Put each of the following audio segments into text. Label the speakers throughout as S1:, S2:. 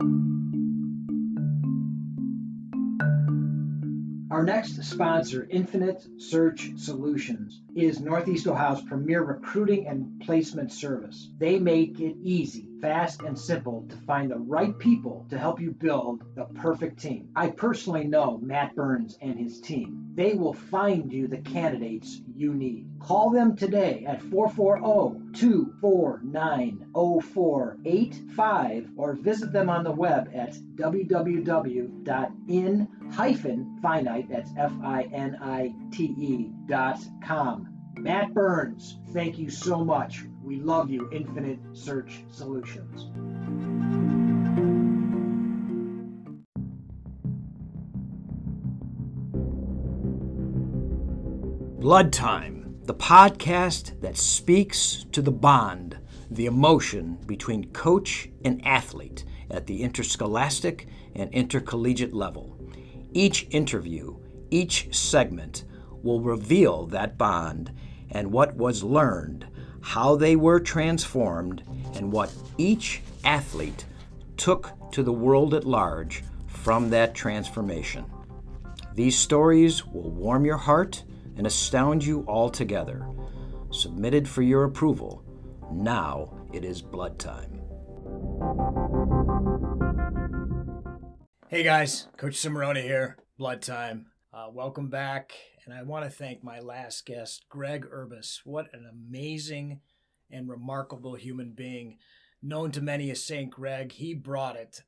S1: Our next sponsor, Infinite Search Solutions, is Northeast Ohio's premier recruiting and placement service. They make it easy, fast, and simple to find the right people to help you build the perfect team. I personally know Matt Burns and his team. They will find you the candidates you need. Call them today at 440-249-0485 or visit them on the web at www.in-finite, that's FINITE.com. Matt Burns, thank you so much. We love you, Infinite Search Solutions. Blood Time, the podcast that speaks to the bond, the emotion between coach and athlete at the interscholastic and intercollegiate level. Each interview, each segment will reveal that bond and what was learned, how they were transformed, and what each athlete took to the world at large from that transformation. These stories will warm your heart and astound you altogether. Submitted for your approval. Now it is blood time. Hey guys, Coach Cimarroni here, Blood Time. Welcome back, and I want to thank my last guest, Greg Urbis. What an amazing and remarkable human being, known to many as St. Greg. He brought it.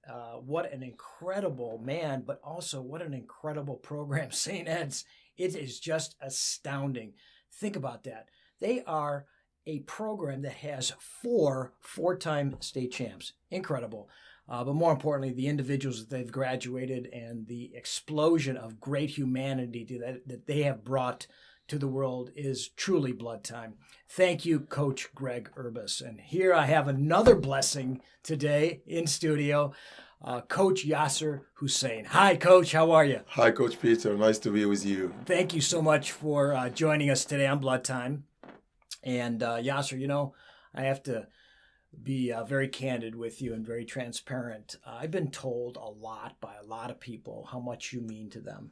S1: What an incredible man, but also what an incredible program, St. Ed's. It is just astounding. Think about that. They are a program that has four-time state champs. Incredible. But more importantly, the individuals that they've graduated and the explosion of great humanity that they have brought to the world is truly blood time. Thank you, Coach Greg Urbis. And here I have another blessing today in studio, Coach Yasser Hussein. Hi, Coach. How are you?
S2: Hi, Coach Peter. Nice to be with you.
S1: Thank you so much for joining us today on Blood Time. And Yasser, you know, I have to be very candid with you and very transparent. I've been told a lot by a lot of people how much you mean to them.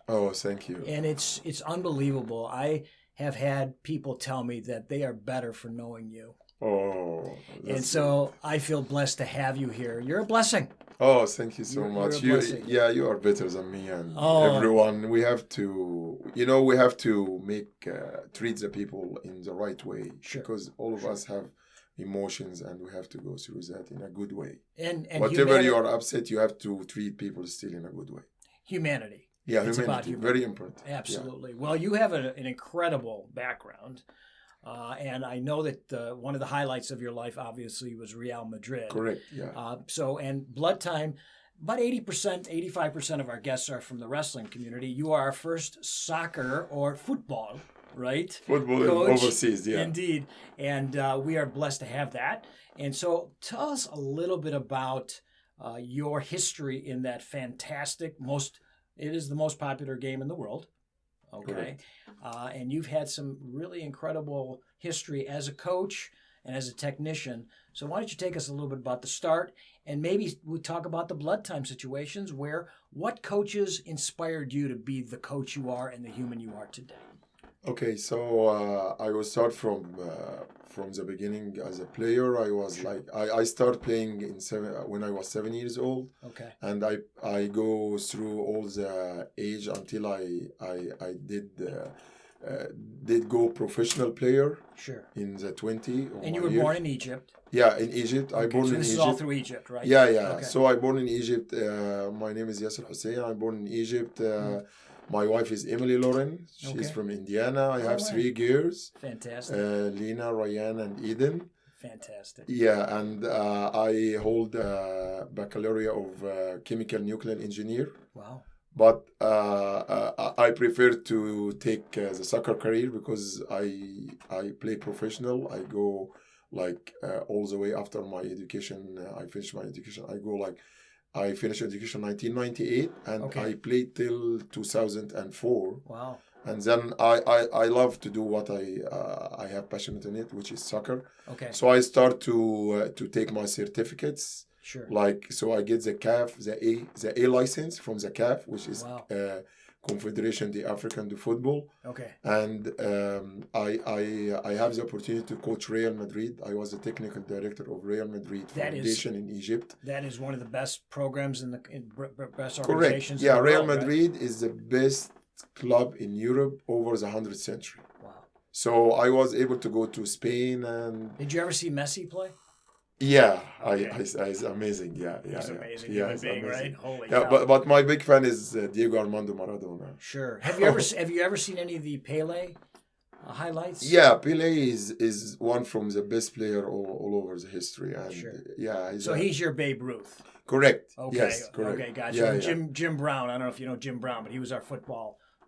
S2: Oh, thank you.
S1: And it's unbelievable. I have had people tell me that they are better for knowing you.
S2: Oh,
S1: and so I feel blessed to have you here. You're a blessing.
S2: Oh, thank you so much. You are better than me and everyone. We have to, we have to treat the people in the right way.
S1: Sure.
S2: Because all of us have emotions and we have to go through that in a good way.
S1: And
S2: whatever you are upset, you have to treat people still in a good way.
S1: Humanity.
S2: Yeah, humanity. Very important.
S1: Absolutely. Yeah. Well, you have an incredible background. And I know that one of the highlights of your life, obviously, was Real Madrid.
S2: Correct, yeah.
S1: And Blood Time, about 85% of our guests are from the wrestling community. You are our first soccer or football, right?
S2: Football
S1: Coach,
S2: overseas, yeah.
S1: Indeed. And we are blessed to have that. And so tell us a little bit about your history in that fantastic, it is the most popular game in the world. Okay. And you've had some really incredible history as a coach and as a technician. So why don't you take us a little bit about the start, and maybe we talk about the Blood Time situations what coaches inspired you to be the coach you are and the human you are today?
S2: Okay, so I will start from the beginning as a player. I was I started playing when I was 7 years old.
S1: Okay.
S2: And I go through all the age until I did go professional player.
S1: Sure.
S2: In the 20.
S1: And you were born in Egypt.
S2: Yeah, in Egypt.
S1: Okay,
S2: I born
S1: so
S2: in
S1: this
S2: Egypt.
S1: Is all through Egypt, right?
S2: Yeah.
S1: Okay.
S2: So I born in Egypt. My name is Yasser Hussein. I'm born in Egypt. My wife is Emily Lauren. She's from Indiana. I have 3 girls.
S1: Fantastic.
S2: Lena, Ryan, and Eden.
S1: Fantastic.
S2: Yeah, and I hold a baccalaureate of chemical nuclear engineer.
S1: Wow.
S2: But I prefer to take the soccer career because I play professional. I go all the way after my education. I finish my education. I finished education 1998 and I played till 2004.
S1: Wow.
S2: And then I love to do what I have passionate in it, which is soccer.
S1: Okay.
S2: So I start to take my certificates.
S1: Sure.
S2: Like, so I get the CAF, the A license from the CAF, which is
S1: Wow.
S2: Confederation de African de Football.
S1: Okay.
S2: And I have the opportunity to coach Real Madrid. I was the technical director of Real Madrid Foundation in Egypt.
S1: That is one of the best programs in best organizations.
S2: Correct.
S1: In
S2: Yeah,
S1: the
S2: Real
S1: world,
S2: Madrid
S1: right?
S2: is the best club in Europe over the 100th century.
S1: Wow.
S2: So I was able to go to Spain and.
S1: Did you ever see Messi play?
S2: Yeah,
S1: Okay.
S2: it's amazing. Yeah.
S1: He's amazing
S2: Yeah,
S1: human
S2: it's
S1: being,
S2: amazing.
S1: right? Holy
S2: Yeah,
S1: cow.
S2: but my big fan is Diego Armando Maradona.
S1: Sure. Have you ever seen any of the Pele highlights?
S2: Yeah, Pele is one from the best player all over the history, and
S1: Sure.
S2: yeah.
S1: He's your Babe Ruth.
S2: Correct.
S1: Okay.
S2: Yes, correct.
S1: Okay, gotcha.
S2: Yeah,
S1: Jim Brown. I don't know if you know Jim Brown, but he was our football,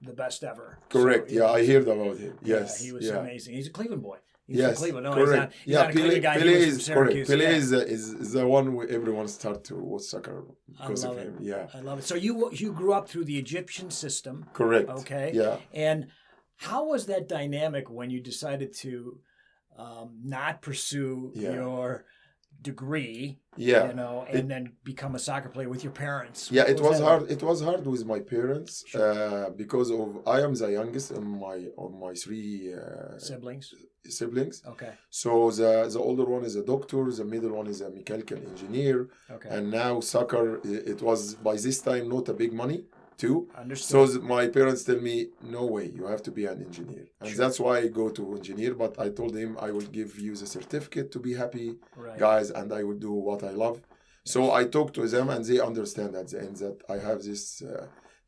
S1: the best ever.
S2: Correct.
S1: So,
S2: yeah, I heard about him. Yes.
S1: Yeah, he was amazing. He's a Cleveland boy. He's
S2: yes,
S1: from Cleveland. No,
S2: correct.
S1: He's not a Cleveland guy.
S2: Pele
S1: He was
S2: is
S1: from
S2: correct.
S1: Syracuse.
S2: Pele
S1: Yeah.
S2: is the one where everyone start to watch soccer because of him. Yeah.
S1: I love it. So you grew up through the Egyptian system.
S2: Correct.
S1: Okay.
S2: Yeah.
S1: And how was that dynamic when you decided to not pursue your degree?
S2: Yeah.
S1: You know, and then become a soccer player with your parents.
S2: Yeah,
S1: What
S2: it was
S1: that
S2: hard.
S1: like?
S2: It was hard with my parents because of I am the youngest on my three
S1: Siblings.
S2: siblings.
S1: Okay.
S2: So the older one is a doctor, the middle one is a mechanical engineer,
S1: Okay.
S2: and now soccer. It was by this time not a big money too.
S1: Understood.
S2: So my parents tell me, no way, you have to be an engineer, and
S1: Sure.
S2: that's why I go to engineer. But I told him I will give you the certificate to be happy,
S1: Right.
S2: guys, and I will do what I love. So I talk to them, and they understand at the end that I have this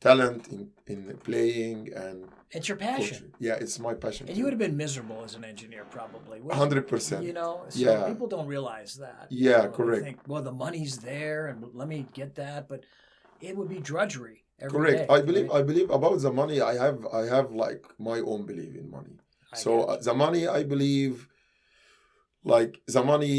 S2: talent in playing and
S1: It's your passion.
S2: coaching. Yeah, it's my passion.
S1: And you would have been miserable as an engineer, probably.
S2: 100%.
S1: You know, so
S2: Yeah.
S1: people don't realize that.
S2: Yeah,
S1: You know, they
S2: correct.
S1: think, well, the money's there, and let me get that, but it would be drudgery every
S2: Correct.
S1: day,
S2: I
S1: right?
S2: believe about the money. I have like my own belief in money.
S1: I
S2: So
S1: get you.
S2: the money, I believe, like the money,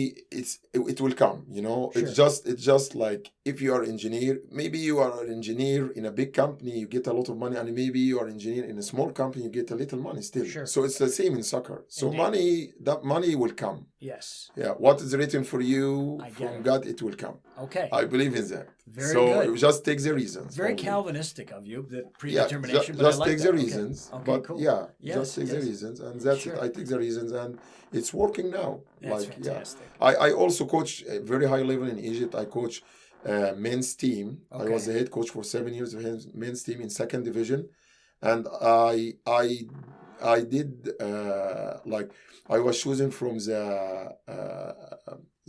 S2: it will come. You know,
S1: Sure.
S2: it's just like if you are engineer, maybe you are an engineer in a big company, you get a lot of money, and maybe you are engineer in a small company, you get a little money still.
S1: Sure.
S2: So it's the same in soccer. So
S1: Indeed.
S2: that money will come.
S1: Yes.
S2: Yeah, what is written for you
S1: I get
S2: from
S1: it.
S2: God, it will come.
S1: Okay.
S2: I believe in that.
S1: Very
S2: so
S1: good.
S2: it just takes the reasons.
S1: Very
S2: only.
S1: Calvinistic of you, the
S2: Yeah,
S1: predetermination. but
S2: just
S1: I like
S2: take
S1: that.
S2: the
S1: Okay.
S2: reasons.
S1: Okay,
S2: But
S1: cool.
S2: yeah,
S1: Yes,
S2: just take the
S1: yes.
S2: reasons, and that's
S1: Sure.
S2: it. I take the reasons, and it's working now.
S1: That's
S2: like
S1: fantastic.
S2: I also coach a very high level in Egypt. I coach men's team. I was
S1: Okay.
S2: the head coach for 7 years of men's team in second division, and I did like I was chosen from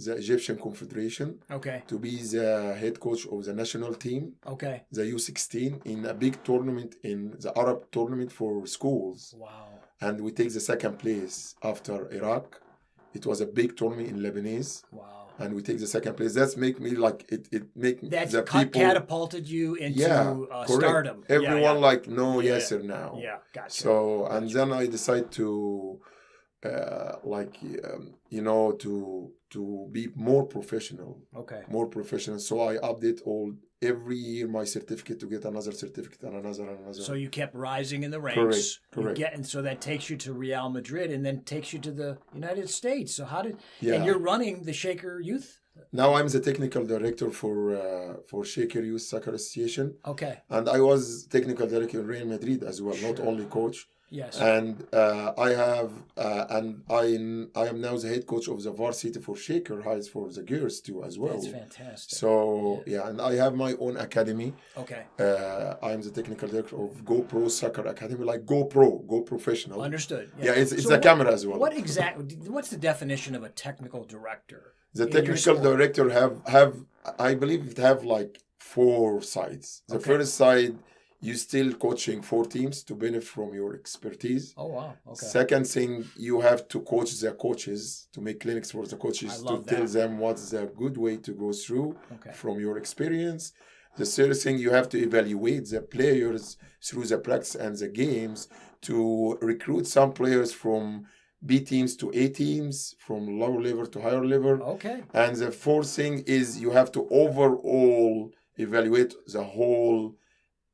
S2: the Egyptian Confederation
S1: Okay.
S2: to be the head coach of the national team,
S1: Okay.
S2: the U16, in a big tournament in the Arab tournament for schools.
S1: Wow.
S2: And we take the second place after Iraq. It was a big tournament in Lebanese,
S1: Wow.
S2: and we take the second place. That's make me like it make
S1: That's
S2: the people
S1: catapulted you into
S2: correct.
S1: stardom. Yeah,
S2: Everyone
S1: yeah.
S2: like know
S1: Yeah.
S2: Yasser now.
S1: Yeah, gotcha.
S2: So and then I decide to to be more professional.
S1: Okay.
S2: More professional. So I update every year my certificate to get another certificate and another and another.
S1: So you kept rising in the ranks.
S2: Correct.
S1: And so that takes you to Real Madrid and then takes you to the United States. So how did
S2: Yeah.
S1: and you're running the Shaker Youth?
S2: Now I'm the technical director for Shaker Youth Soccer Association,
S1: Okay.
S2: and I was technical director in Real Madrid as well, not
S1: Sure.
S2: only coach.
S1: Yes.
S2: And I have I am now the head coach of the varsity for Shaker Heights for the girls too as well.
S1: That's fantastic.
S2: So yeah, and I have my own academy.
S1: Okay.
S2: I am the technical director of GoPro Soccer Academy, like GoPro, Go Professional.
S1: Understood.
S2: Yeah, it's
S1: So
S2: a camera as well.
S1: What's the definition of a technical director?
S2: The
S1: in your
S2: technical
S1: sport?
S2: director have I believe it have like 4 sides. The
S1: Okay.
S2: first side, you still coaching 4 teams to benefit from your expertise.
S1: Oh wow. Okay.
S2: Second thing, you have to coach the coaches, to make clinics for the coaches,
S1: I
S2: to
S1: love
S2: tell
S1: that.
S2: them what's the good way to go through
S1: Okay.
S2: from your experience. The third thing, you have to evaluate the players through the practice and the games to recruit some players from B teams to A teams, from lower level to higher level.
S1: Okay.
S2: And the fourth thing is you have to overall evaluate the whole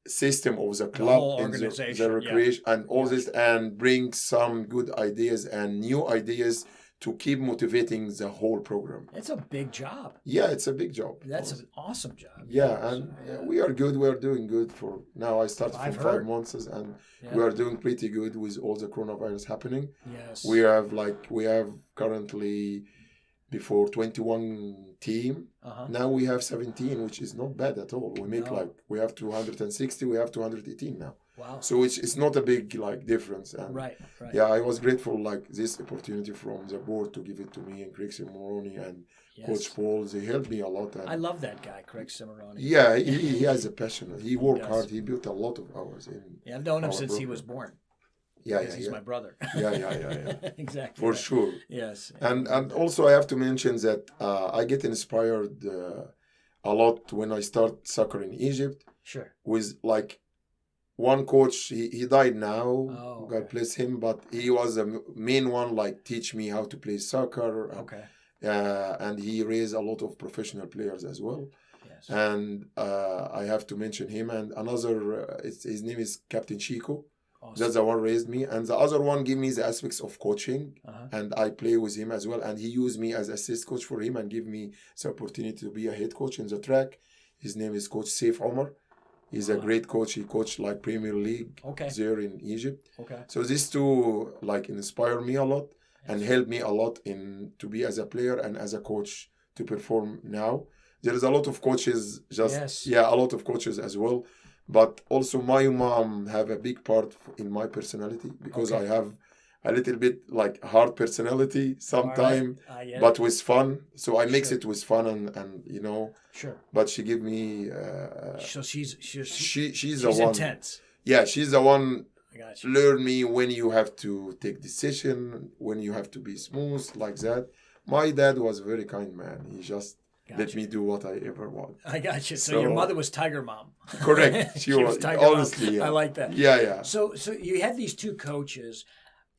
S2: system of the club
S1: whole
S2: and
S1: organization,
S2: the
S1: yeah.
S2: recreation and all
S1: Yeah.
S2: this, and bring some good ideas and new ideas to keep motivating the whole program.
S1: It's a big job.
S2: Yeah, it's a big job.
S1: That's an awesome job.
S2: Yeah, and we are good. We are doing good for now. I started for 5 months, and we are doing pretty good with all the coronavirus happening.
S1: Yes.
S2: We have currently before 21 team. Now we have 17, which is not bad at all. We make we have 260, we have 218 now.
S1: Wow.
S2: So it's not a big difference. And
S1: right.
S2: Yeah, I was grateful this opportunity from the board to give it to me and Craig Cimarroni and Coach Paul. They helped me a lot. And
S1: I love that guy, Craig Cimarroni.
S2: Yeah, he has a passion. He worked hard. He built a lot of hours in.
S1: Yeah, I've known him since he was born.
S2: Yeah,
S1: he's my brother.
S2: Yeah.
S1: Exactly.
S2: For sure.
S1: Yes.
S2: And also I have to mention that I get inspired a lot when I start soccer in Egypt.
S1: Sure.
S2: With one coach, he died now.
S1: Oh,
S2: God bless him, but he was a main one, teach me how to play soccer.
S1: Okay.
S2: And he raised a lot of professional players as well.
S1: Yes.
S2: And I have to mention him and another. His name is Captain Chico. Awesome. That's the one raised me, and the other one gave me the aspects of coaching, and I play with him as well. And he used me as assist coach for him and give me the opportunity to be a head coach in the track. His name is Coach Saif Omar. He's a great coach. He coached Premier League there in Egypt.
S1: Okay.
S2: So these two inspire me a lot and help me a lot to be as a player and as a coach to perform now. There is a lot of coaches, a lot of coaches as well. But also my mom have a big part in my personality because I have a little bit hard personality sometimes, but with fun. So I mix it with fun and
S1: Sure.
S2: But she give me.
S1: So she's
S2: the one.
S1: Intense.
S2: Yeah, she's the one.
S1: I got you.
S2: Learn me when you have to take decision, when you have to be smooth like that. My dad was a very kind man. He just let me do what I ever want.
S1: I got you. So your mother was Tiger Mom.
S2: Correct. She was
S1: Tiger
S2: honestly.
S1: Mom.
S2: Yeah.
S1: I like that.
S2: Yeah.
S1: So you had these two coaches,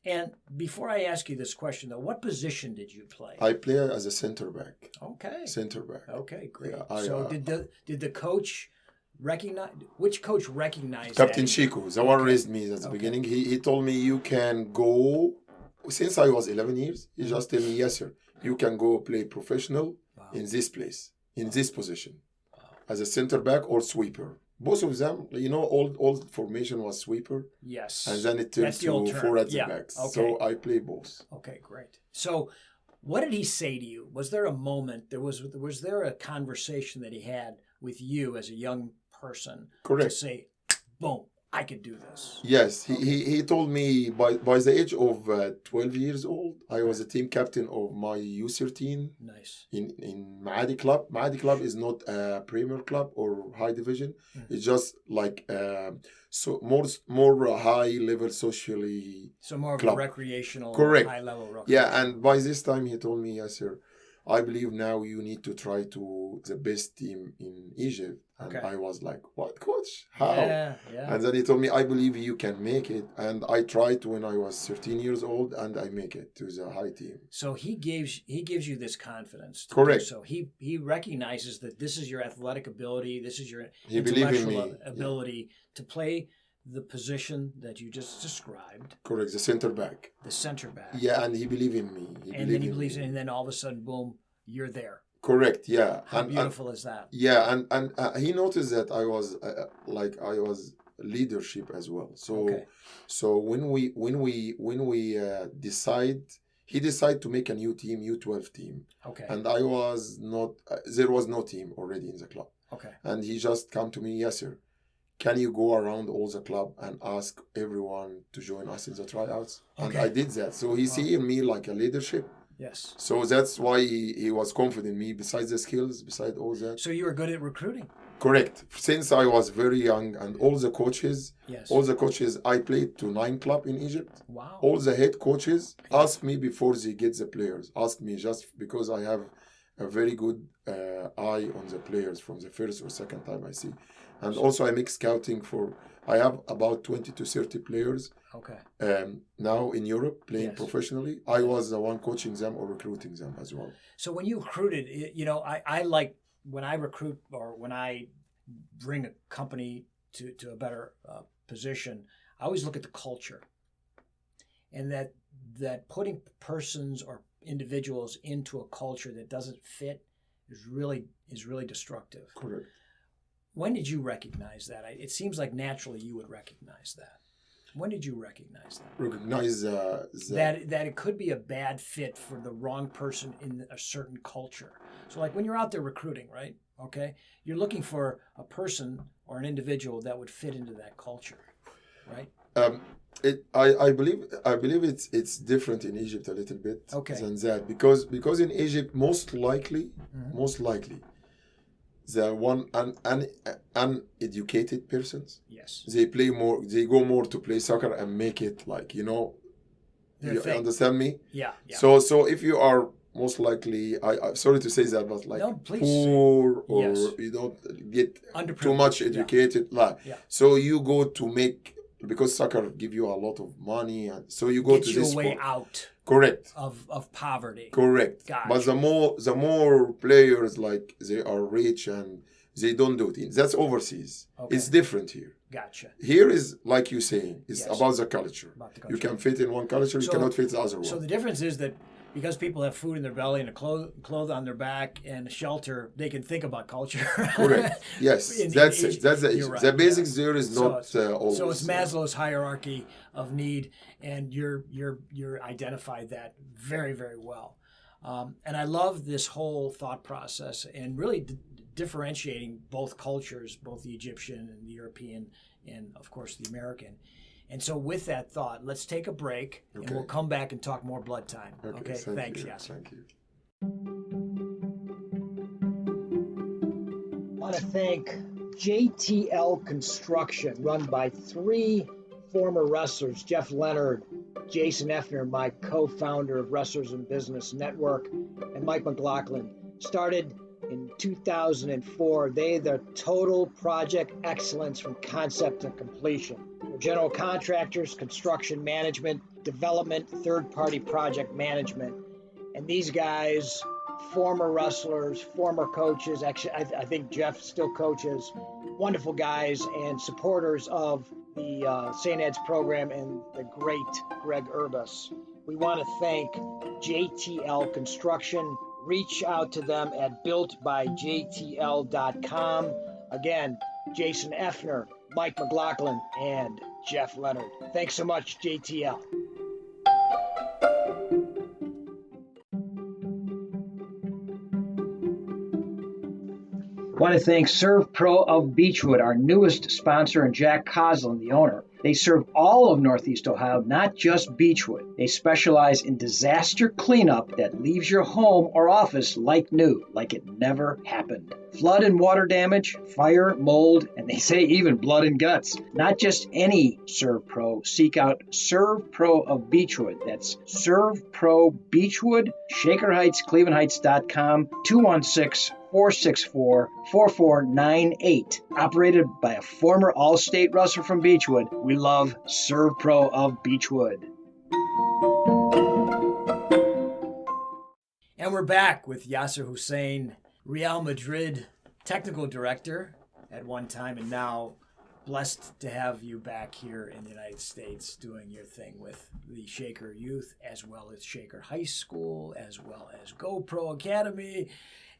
S1: and before I ask you this question though, what position did you play?
S2: I play as a center back.
S1: Okay.
S2: Center back.
S1: Okay, great.
S2: Yeah,
S1: did the coach recognize? Which coach recognized?
S2: Captain Chico, the one raised me at the beginning. He told me you can go. Since I was 11 years, he just told me, yes, sir, you can go play professional. In this place, in this position, as a center back or sweeper. Both of them, old formation was sweeper.
S1: Yes.
S2: And then it turned to 4 at the backs.
S1: Okay.
S2: So I play both.
S1: Okay, great. So what did he say to you? Was there a moment, was there a conversation that he had with you as a young person?
S2: Correct.
S1: To say, boom, I could do this.
S2: Yes, he told me by the age of 12 years old, I was a team captain of my U13.
S1: Nice.
S2: In Maadi Club. Maadi Club is not a premier club or high division. It's just so more high level socially.
S1: So more of
S2: club.
S1: A recreational,
S2: correct.
S1: High level.
S2: Yeah, and by this time he told me, yes, sir, I believe now you need to try to the best team in Egypt. And I was like, what, coach? How?
S1: Yeah.
S2: And then he told me, I believe you can make it. And I tried when I was 13 years old, and I make it to the high team.
S1: So he gives you this confidence.
S2: Correct.
S1: So he recognizes that this is your athletic ability, this is your
S2: he
S1: intellectual ability to play the position that you just described.
S2: Correct, the center back.
S1: The center back.
S2: Yeah, and he believed in me.
S1: He believes in, and then all of a sudden, boom, you're there.
S2: Correct. Yeah.
S1: How beautiful is that?
S2: Yeah, and he noticed that I was I was leadership as well. So when we decide, he decided to make a new team, U12 team.
S1: Okay.
S2: And I was not. There was no team already in the club.
S1: Okay.
S2: And he just come to me, yes, sir. Can you go around all the club and ask everyone to join us in the tryouts? Okay. And I did that. So he see in me like a leadership.
S1: Yes.
S2: So that's why he was confident in me, besides the skills, besides all that.
S1: So you were good at recruiting?
S2: Correct. Since I was very young, and all the coaches, I played to 9 clubs in Egypt.
S1: Wow.
S2: All the head coaches ask me before they get the players. Ask me just because I have a very good eye on the players from the first or second time I see. And also I make scouting I have about 20 to 30 players.
S1: Okay.
S2: Now in Europe playing professionally. I was the one coaching them or recruiting them as well.
S1: So when you recruited, I like when I recruit or when I bring a company to a better position, I always look at the culture, and that putting persons or individuals into a culture that doesn't fit is really destructive.
S2: Correct.
S1: When did you recognize that? It seems like naturally you would recognize that. When did you recognize that?
S2: Recognize
S1: that it could be a bad fit for the wrong person in a certain culture. So like when you're out there recruiting, right? Okay, you're looking for a person or an individual that would fit into that culture, right?
S2: I believe it's different in Egypt a little bit than that because in Egypt most likely the one uneducated persons,
S1: yes,
S2: they go more to play soccer and make it like you understand me.
S1: Yeah.
S2: So if you are most likely, I'm sorry to say that, but like poor or you don't get too much educated, so you go to make, because soccer give you a lot of money, and so you go to this
S1: sport. Way out.
S2: Correct.
S1: Of poverty.
S2: Correct.
S1: Gotcha.
S2: But the more players like they are rich and they don't do it. That's overseas. Okay. It's different here.
S1: Gotcha.
S2: Here is like you saying, it's about the culture. You can fit in one culture, you cannot fit the other one.
S1: So the difference is that because people have food in their belly and a clothes on their back and shelter, they can think about culture.
S2: Correct. Yes, that's it. That's the issue. Right. The basics there is not always.
S1: So it's Maslow's hierarchy of need, and you're identified that very, very well. And I love this whole thought process and really differentiating both cultures, both the Egyptian and the European, and of course the American. And so with that thought, let's take a break, and we'll come back and talk more blood time. Okay? Thanks, Yasser.
S2: Thank you.
S1: I want to thank JTL Construction, run by 3 former wrestlers, Jeff Leonard, Jason Effner, my co-founder of Wrestlers in Business Network, and Mike McLaughlin. Started in 2004. They're the total project excellence from concept to completion. They're general contractors, construction management, development, third-party project management. And these guys, former wrestlers, former coaches, actually I think Jeff still coaches, wonderful guys and supporters of the St. Ed's program and the great Greg Urbas. We want to thank JTL Construction. Reach out to them at builtbyjtl.com. Again, Jason Effner, Mike McLaughlin, and Jeff Leonard. Thanks so much, JTL. I want to thank Serve Pro of Beechwood, our newest sponsor, and Jack Coslin, the owner. They serve all of Northeast Ohio, not just Beechwood. They specialize in disaster cleanup that leaves your home or office like new, like it never happened. Flood and water damage, fire, mold, and they say even blood and guts. Not just any Serve Pro. Seek out Serve Pro of Beechwood. That's Serve Pro Beechwood, Shaker Heights, ClevelandHeights.com, 216-464-4498. Operated by a former All-State wrestler from Beechwood. We love Serve Pro of Beechwood. And we're back with Yasser Hussein, Real Madrid technical director at one time, and now blessed to have you back here in the United States doing your thing with the Shaker Youth, as well as Shaker High School, as well as GoPro Academy.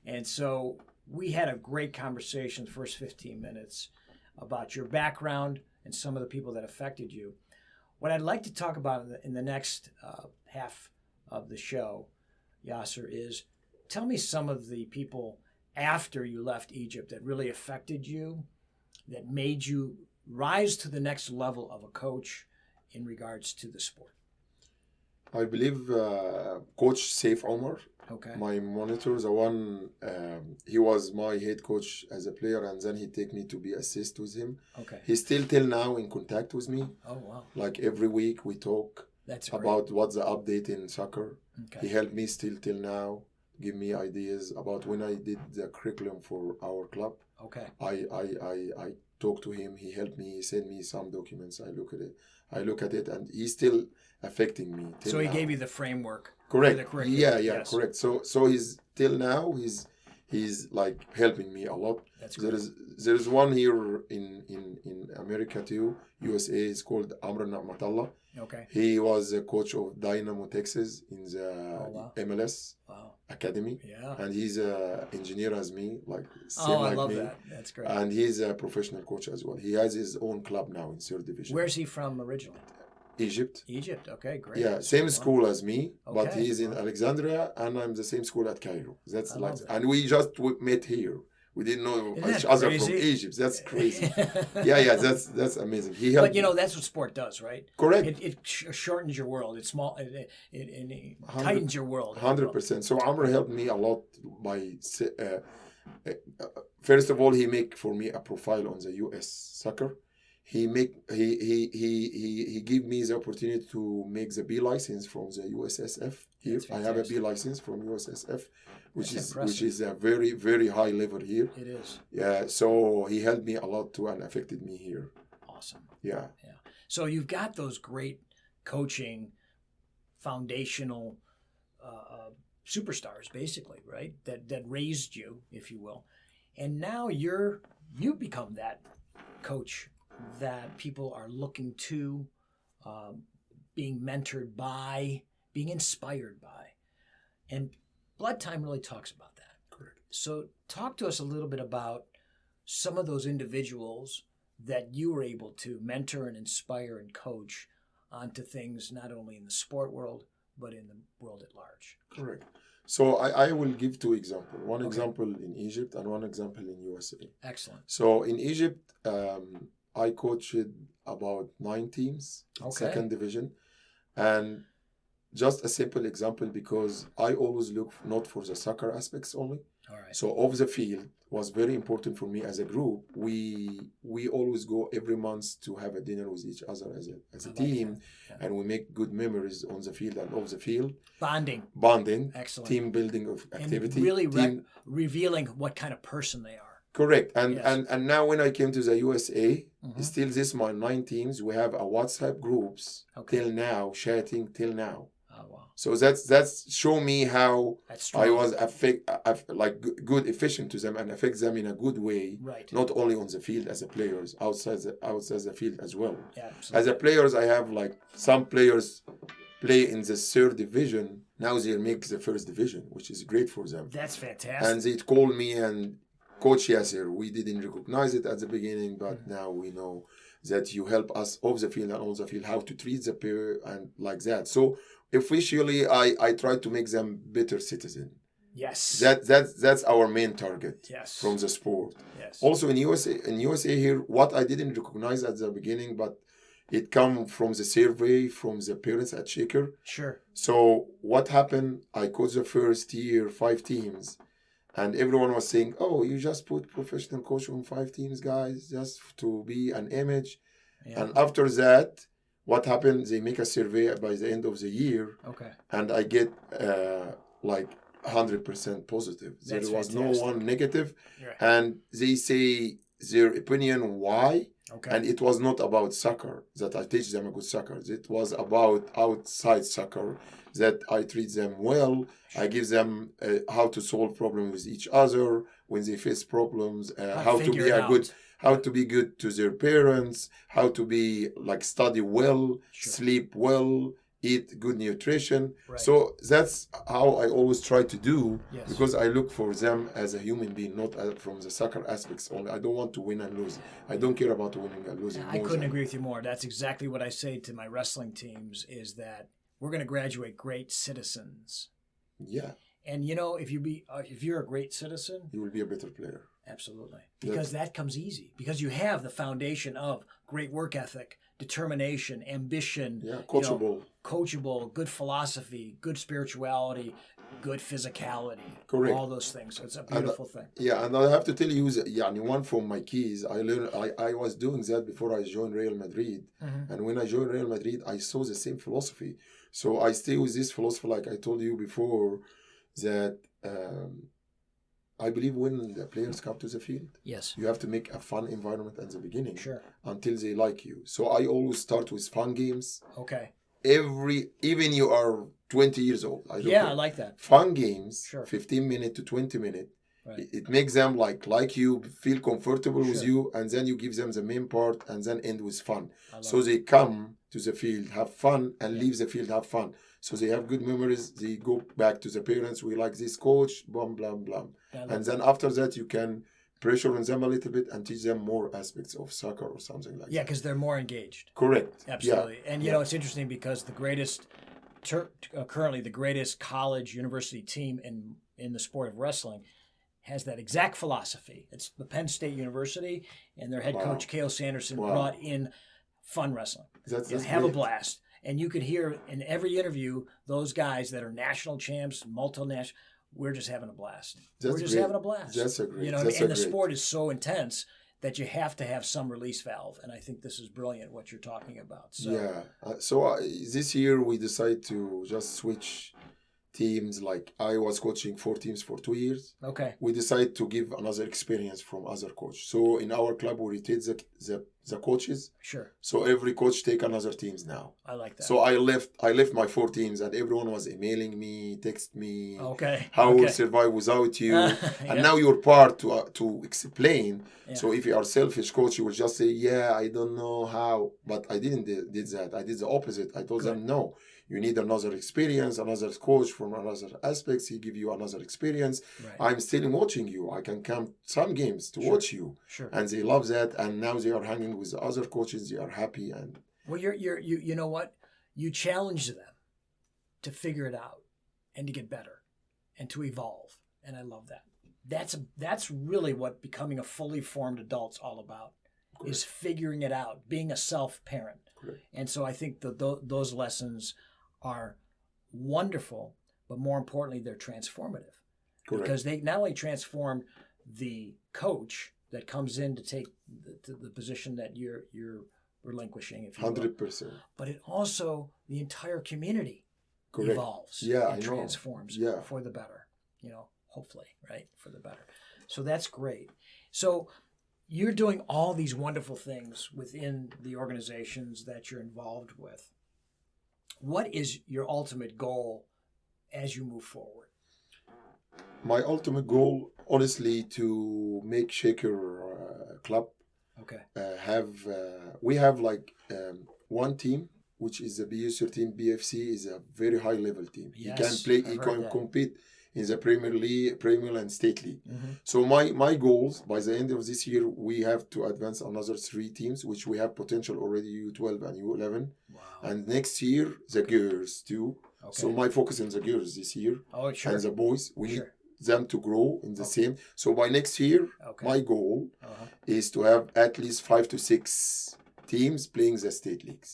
S1: And so we had a great conversation the first 15 minutes about your background and some of the people that affected you. What I'd like to talk about in the next half of the show, Yasser, is tell me some of the people after you left Egypt that really affected you, that made you rise to the next level of a coach in regards to the sport.
S2: I believe Coach Saif Omar, my monitor, the one, he was my head coach as a player, and then he take me to be assist with him.
S1: Okay.
S2: He's still till now in contact with me.
S1: Oh, wow.
S2: Like every week we talk about what's the update in soccer.
S1: Okay.
S2: He helped me still till now, give me ideas about when I did the curriculum for our club.
S1: Okay.
S2: I talked to him. He helped me. He sent me some documents. I look at it, and he's still affecting me.
S1: So he gave you the framework.
S2: Correct.
S1: For the curriculum.
S2: Yeah,
S1: yes.
S2: Correct. So he's till now he's like helping me a lot.
S1: That's great.
S2: There is one here in America too. USA is called Amr Na'matallah.
S1: Okay.
S2: He was a coach of Dynamo Texas in the
S1: Wow.
S2: MLS Academy.
S1: Yeah.
S2: And he's an engineer as me, like same
S1: I
S2: like
S1: love
S2: me.
S1: that. That's great.
S2: And he's a professional coach as well. He has his own club now in third division.
S1: Where's he from originally?
S2: Egypt.
S1: Egypt. Okay, great.
S2: Yeah, same school as me, but
S1: Okay.
S2: he's in Alexandria, and I'm the same school at Cairo. That's
S1: I
S2: like,
S1: love that.
S2: and we just met here. We didn't know
S1: Isn't
S2: each
S1: that
S2: other
S1: crazy?
S2: from Egypt. That's crazy. Yeah, that's amazing. He helped.
S1: But you know, that's what sport does, right?
S2: Correct.
S1: It shortens your world. It's small. It tightens your world.
S2: 100%. So Amr helped me a lot by. First of all, he make for me a profile on the U.S. soccer. He gave me the opportunity to make the B license from the USSF. Here, I have a B license from USSF, which is a very, very high level here.
S1: It is.
S2: Yeah, so he helped me a lot too and affected me here.
S1: Awesome.
S2: Yeah.
S1: Yeah. So you've got those great coaching, foundational superstars, basically, right? That raised you, if you will, and now you become that coach that people are looking to, being mentored by, being inspired by. And Blood Time really talks about that.
S2: Correct.
S1: So talk to us a little bit about some of those individuals that you were able to mentor and inspire and coach onto things not only in the sport world, but in the world at large.
S2: Correct. So I will give two examples. One example in Egypt and one example in USA.
S1: Excellent.
S2: So in Egypt, I coached about 9 teams, second division. And just a simple example, because I always look not for the soccer aspects only.
S1: All right.
S2: So off the field was very important for me as a group. We always go every month to have a dinner with each other as a team, and we make good memories on the field and off the field. Bonding.
S1: Excellent.
S2: Team building of activity.
S1: And really revealing what kind of person they are.
S2: Correct. And now when I came to the USA, still this my 9 teams, we have a WhatsApp groups till now, chatting till now.
S1: Oh, wow.
S2: So that's show me how I was good efficient to them and affect them in a good way.
S1: Right.
S2: Not only on the field as a players, outside the field as well.
S1: Yeah, absolutely.
S2: As a players, I have like some players play in the third division. Now they make the first division, which is great for them.
S1: That's fantastic.
S2: And they call me and Coach Yasser, we didn't recognize it at the beginning, but now we know that you help us off the field and on the field how to treat the player and like that. So officially, I try to make them better citizen.
S1: Yes.
S2: That's our main target.
S1: Yes.
S2: From the sport.
S1: Yes.
S2: Also in USA here, what I didn't recognize at the beginning, but it come from the survey from the parents at Shaker.
S1: Sure.
S2: So what happened? I coached the first year 5 teams. And everyone was saying, oh, you just put professional coach on 5 teams, guys, just to be an image. Yeah. And after that, what happened? They make a survey by the end of the year.
S1: Okay.
S2: And I get like 100% positive. There was fantastic. No one negative. Right. And they say their opinion why. Okay. And it was not about soccer, that I teach them a good soccer. It was about outside soccer, that I treat them well. Sure. I give them how to solve problems with each other when they face problems, how to be good to their parents, how to be like study well, sure. Sleep well, eat good nutrition. Right. So that's how I always try to do, yes. Because I look for them as a human being, not from the soccer aspects only. I don't want to win and lose. I don't care about winning and losing.
S1: I couldn't agree with you more. That's exactly what I say to my wrestling teams, is that we're going to graduate great citizens.
S2: Yeah.
S1: And you know, if you're a great citizen,
S2: you will be a better player.
S1: Absolutely. Because that comes easy. Because you have the foundation of great work ethic, determination, ambition.
S2: Yeah,
S1: coachable, good philosophy, good spirituality, good physicality.
S2: Correct.
S1: All those things. So it's a beautiful thing.
S2: Yeah, and I have to tell you, one from my keys, I learned. I was doing that before I joined Real Madrid. Mm-hmm. And when I joined Real Madrid, I saw the same philosophy. So I stay with this philosophy, like I told you before, that I believe when the players come to the field, yes, you have to make a fun environment at the beginning, sure, until they like you. So I always start with fun games.
S1: Okay.
S2: Even you are 20 years old. I like that.
S1: Fun games,
S2: sure, 15 minutes to 20 minutes.
S1: Right.
S2: It makes them like you, feel comfortable with
S1: Sure.
S2: you, and then you give them the main part, and then end with fun.
S1: I love
S2: So
S1: it.
S2: they come to the field, have fun, and
S1: Yeah.
S2: leave the field, have fun. So they have good memories. They go back to the parents. We like this coach, blah, blah, blah.
S1: I love
S2: And then
S1: that.
S2: after that, you can pressure on them a little bit and teach them more aspects of soccer or something like
S1: Yeah,
S2: that.
S1: because they're more engaged.
S2: Correct.
S1: Absolutely.
S2: Yeah.
S1: And you know, it's interesting because the greatest, currently the greatest college university team in the sport of wrestling has that exact philosophy. It's the Penn State University, and their head
S2: Wow.
S1: coach, Cale Sanderson,
S2: Wow.
S1: brought in fun wrestling.
S2: That's
S1: Have a
S2: great.
S1: blast. And you could hear in every interview those guys that are national champs, multinational, we're just having a blast.
S2: That's
S1: we're just
S2: great.
S1: having a blast.
S2: That's a great.
S1: You know,
S2: That's
S1: and
S2: a
S1: the
S2: great.
S1: sport is so intense that you have to have some release valve. And I think this is brilliant what you're talking about. So,
S2: Yeah. So this year we decided to just switch teams. Like I was coaching 4 teams for 2 years.
S1: okay.
S2: We decided to give another experience from other coach. So in our club we rotate the coaches.
S1: Sure.
S2: So every coach take another teams now.
S1: I like that.
S2: So I left my 4 teams, and everyone was emailing me, text me,
S1: okay.
S2: how
S1: okay.
S2: we'll survive without you.
S1: Yeah.
S2: And now you're part to explain.
S1: Yeah.
S2: So if you are selfish coach, you will just say, yeah, I don't know how. But I didn't did that. I did the opposite. I told them, no, you need another experience, another coach from another aspects. He give you another experience.
S1: Right.
S2: I'm still watching you. I can come some games to
S1: Sure.
S2: watch you.
S1: Sure.
S2: And they love that. And now they are hanging with the other coaches. They are happy. And
S1: Well, you know what? You challenge them to figure it out and to get better and to evolve. And I love that. That's really what becoming a fully formed adult's all about.
S2: Correct.
S1: Is figuring it out, being a self-parent.
S2: Correct.
S1: And so I think those lessons are wonderful, but more importantly, they're transformative.
S2: Correct.
S1: Because they not only transform the coach that comes in to take the position that you're relinquishing, if you will,
S2: 100%.
S1: but it also the entire community
S2: Correct.
S1: evolves
S2: Yeah,
S1: and
S2: I know.
S1: transforms
S2: Yeah.
S1: for the better. You know, hopefully, right, for the better. So that's great. So you're doing all these wonderful things within the organizations that you're involved with. What is your ultimate goal as you move forward?
S2: My ultimate goal, honestly, to make Shaker Club
S1: Okay.
S2: we have like one team, which is the BU13 team. BFC is a very high level team.
S1: Yes,
S2: He can play.
S1: I've
S2: He
S1: heard
S2: can
S1: that.
S2: compete in the Premier League, Premier and State League.
S1: Mm-hmm.
S2: So my goals by the end of this year, we have to advance another 3 teams, which we have potential already U12 and U11,
S1: Wow.
S2: and next year the girls too.
S1: Okay.
S2: So my focus on the girls this year,
S1: Oh, sure.
S2: and the boys. We need
S1: Sure.
S2: them to grow in the
S1: Okay.
S2: same. So by next year,
S1: Okay.
S2: my goal
S1: Uh-huh.
S2: is to have at least 5 to 6 teams playing the state leagues.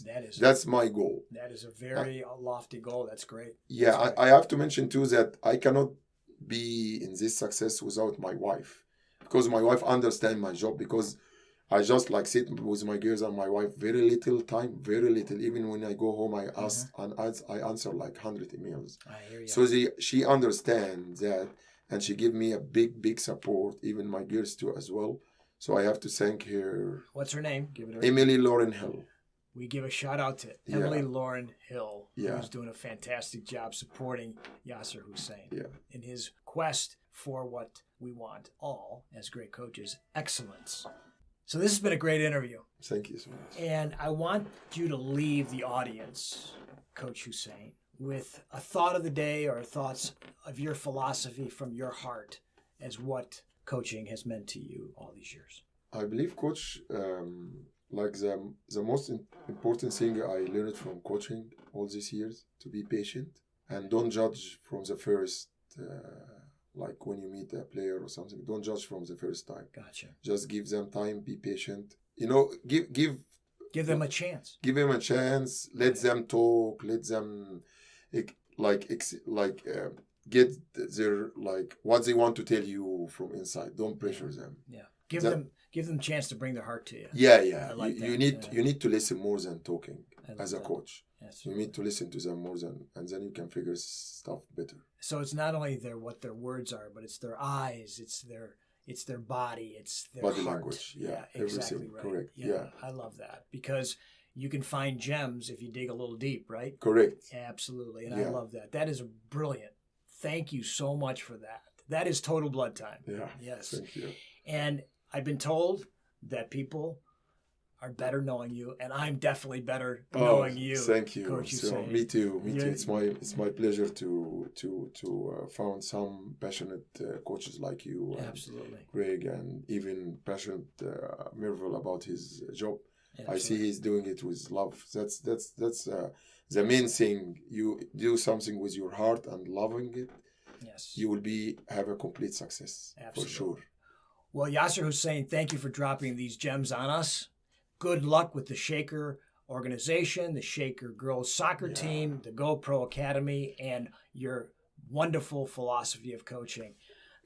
S2: That's my goal.
S1: That is a very lofty goal. That's great.
S2: Yeah,
S1: That's great.
S2: I have to mention too that I cannot be in this success without my wife, because my wife understands my job, because I just like sit with my girls and my wife very little time, very little. Even when I go home, I ask and I answer like 100 emails.
S1: I hear you.
S2: So she understands that, and she give me a big support. Even my girls too as well. So I have to thank her.
S1: What's her name? Give it her.
S2: Emily Lauren Hill.
S1: We give a shout out to
S2: Yeah.
S1: Emily Lauren Hill,
S2: Yeah.
S1: who's doing a fantastic job supporting Yasser Hussein
S2: Yeah.
S1: in his quest for what we want all as great coaches, excellence. So this has been a great interview,
S2: Thank you so much.
S1: and I want you to leave the audience, Coach Hussein, with a thought of the day or thoughts of your philosophy from your heart as what coaching has meant to you all these years.
S2: I believe, Coach, like the most important thing I learned from coaching all these years, to be patient and don't judge from the first. Like when you meet a player or something, don't judge from the first time.
S1: Gotcha.
S2: Just give them time, be patient. You know,
S1: Give them a chance.
S2: give them a chance. Let them talk. Let them get their like what they want to tell you from inside. Don't pressure them.
S1: Yeah. Give
S2: That-
S1: them a chance to bring their heart to you.
S2: Yeah.
S1: I like
S2: You
S1: that,
S2: need
S1: yeah.
S2: you need to listen more than talking
S1: I love
S2: as a
S1: that.
S2: coach.
S1: Yes.
S2: You need to listen to them more than, and then you can figure stuff better.
S1: So it's not only what their words are, but it's their eyes, it's their body, it's their
S2: Body
S1: heart.
S2: language, yeah,
S1: exactly
S2: everything,
S1: right.
S2: correct,
S1: Yeah,
S2: yeah.
S1: I love that because you can find gems if you dig a little deep, right?
S2: Correct.
S1: Absolutely, and I
S2: Yeah.
S1: love that. That is brilliant. Thank you so much for that. That is total blood time.
S2: Yeah.
S1: Yes.
S2: Thank you.
S1: And I've been told that people are better knowing you, and I'm definitely better knowing you.
S2: Thank you.
S1: Coach
S2: So
S1: Hussein.
S2: me too. It's my pleasure to found some passionate coaches like you,
S1: Absolutely.
S2: Greg, and even passionate Merville about his job.
S1: Absolutely.
S2: I see he's doing it with love. That's the main thing. You do something with your heart and loving it.
S1: Yes.
S2: You will have a complete success.
S1: Absolutely.
S2: For sure.
S1: Well, Yasser Hussein, thank you for dropping these gems on us. Good luck with the Shaker organization, the Shaker girls soccer team, the GoPro Academy, and your wonderful philosophy of coaching.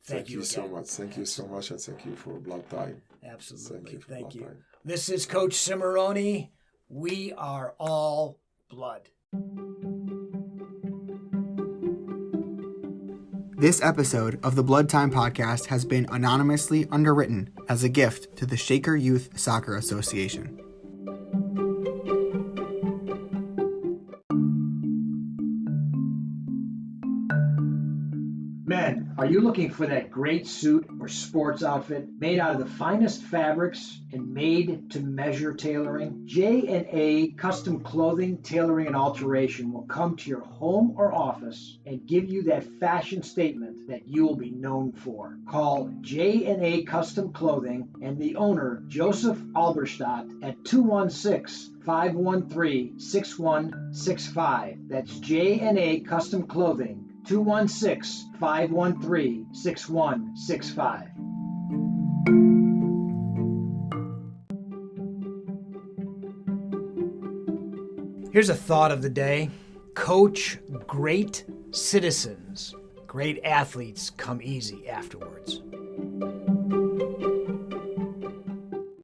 S1: Thank you
S2: so much. Thank you so much, and thank you for Blood Time.
S1: Absolutely.
S2: Thank you.
S1: This is Coach Cimarroni. We are all blood.
S3: This episode of the Blood Time Podcast has been anonymously underwritten as a gift to the Shaker Youth Soccer Association.
S1: Men, are you looking for that great suit or sports outfit made out of the finest fabrics and made to measure tailoring? J&A Custom Clothing, Tailoring, and Alteration will come to your home or office and give you that fashion statement that you will be known for. Call J&A Custom Clothing and the owner, Joseph Alberstadt, at 216-513-6165. That's J&A Custom Clothing, 216-513-6165. Here's a thought of the day. Coach great citizens. Great athletes come easy afterwards.